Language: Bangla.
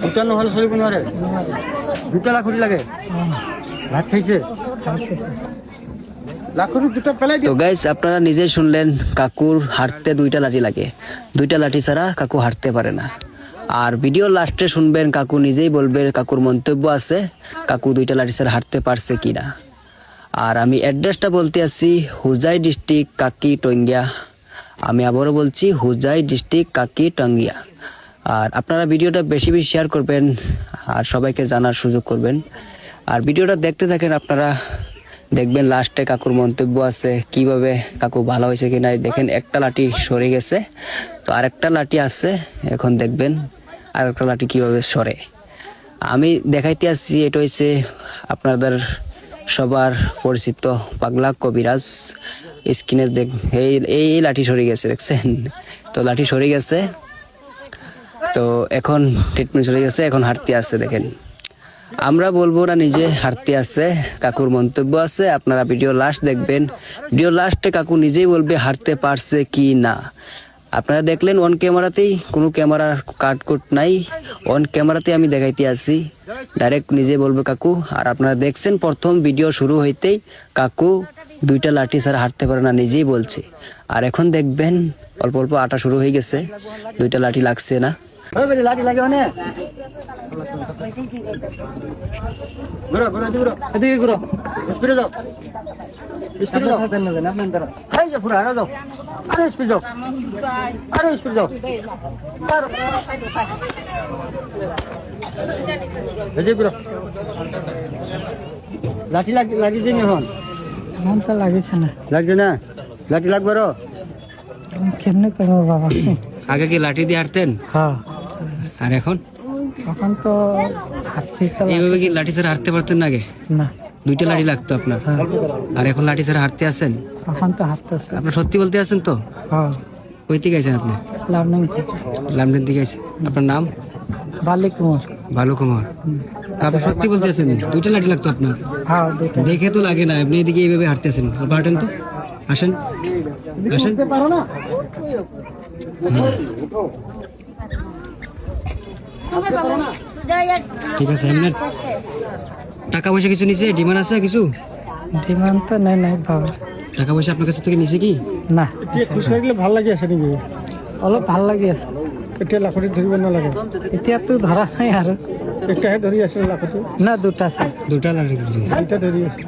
দুটা নহ'লে চলিব নোৱাৰে, 2 লাখৰি লাগে। ভাত খাইছে? তো গাইস আপনারা নিজে শুনলেন কাকুর হাঁটতে 2টা লাঠি লাগে, 2টা লাঠি ছাড়া কাকু হাঁটতে পারে না। আর ভিডিও লাস্টে শুনবেন কাকু নিজেই বলবে, কাকুর মন্তব্য আছে কাকু 2টা লাঠি ছাড়া হাঁটতে পারছে কিনা। আর আমি অ্যাড্রেসটা বলতে আসছি হুজাই ডিস্ট্রিক্ট কাকি টঙ্গিয়া। আমি আবারও বলছি হুজাই ডিস্ট্রিক্ট কাকি টঙ্গিয়া। আর আপনারা ভিডিওটা বেশি বেশি শেয়ার করবেন আর সবাইকে জানার সুযোগ করবেন। আর ভিডিওটা দেখতে থাকেন, আপনারা দেখবেন লাস্টে কাকুর মন্তব্য আছে কিভাবে কাকু ভালো হয়েছে কিনা। দেখেন একটা লাঠি সরে গেছে, তো আরেকটা লাঠি আছে, এখন দেখবেন আরেকটা লাঠি কিভাবে সরে। আমি দেখাইতে আসছি এটা হচ্ছে আপনাদের সবার পরিচিত পাগলা কবিরাজ। স্ক্রিনে দেখ এই লাঠি সরে গেছে, দেখছেন তো লাঠি সরে গেছে, তো এখন ট্রিটমেন্ট সরে গেছে, এখন হাঁটতে আসছে। দেখেন আমরা বলবো না, নিজে হাঁটতে আসছে, কাকুর মন্তব্য আছে, আপনারা ভিডিও লাস্ট দেখবেন। ভিডিও লাস্টে কাকু নিজেই বলবে হাঁটতে পারছে কি না। আপনারা দেখলেন অন ক্যামেরাতেই, কোনো ক্যামেরার কাটকুট নাই, অন ক্যামেরাতেই আমি দেখাইতে আসি, ডাইরেক্ট নিজে বলবে কাকু। আর আপনারা দেখছেন প্রথম ভিডিও শুরু হইতেই কাকু 2টা লাঠি ছাড়া হাঁটতে পারে না নিজেই বলছে। আর এখন দেখবেন অল্প অল্প আটা শুরু হয়ে গেছে, 2টা লাঠি লাগছে না। লাঠি লাগে মানে ঘুরো ঘুরো ঘুরো এদিকে ঘুরো, স্পিডে যাও, স্পিডে যাও, এই যে পুরো আগে যাও, আরে স্পিড যাও, আরে স্পিড যাও, এদিকে ঘুরো। লাঠি লাগিয়েছে নি এখন? এখন তো লাগিয়েছে না। লাগছে না? লাঠি লাগবে রো? কেমনে করবো বাবা? আগে কি লাঠি দিয়ে হাঁটতেন? হ্যাঁ, আর এখন? এখন তো হাঁটছি তো। এইভাবে কি লাঠি ছাড়া হাঁটতে পারতেন না আগে? না, 2টা লাঠি লাগতো আপনার, আর এখন লাঠি ছাড়া হাঁটতে আছেন? এখন তো হাঁটতেছে। আপনার সত্যি বলতে আছেন তো? হ্যাঁ, কই থেকে আছেন আপনি? লাভনাং লামডিন থেকে আছেন। আপনার নাম? বালি কুমার। ভালো কুমার। তা আপনি সত্যি বলতে আছেন 2টা লাঠি লাগতো আপনার? হ্যাঁ, 2টা। দেখে তো লাগে না, আপনি এদিকে এইভাবে হাঁটতেছেন। হাঁটেন তো, আসেন আসেন। পারো না? ঠিক আছে, আপনার টাকা পয়সা কিছু নিছে? ডিমান্ড আছে কিছু? ডিমান্ড তো নেই নাই বাবা। টাকা পয়সা আপনার কাছে থেকে নিছে কি? না, খুশ লাগলে ভাল লাগি আছে নাকি? অলপ ভাল লাগি আছে। এতিয়া লাখতি ধৰিব নালাগে, এতিয়া তো ধৰা নাই আৰু। এটাহে ধৰি আছে লাখতি, না, 2টা আছে। 2টা লাঠি দিছে। দুটা ধৰি আছে।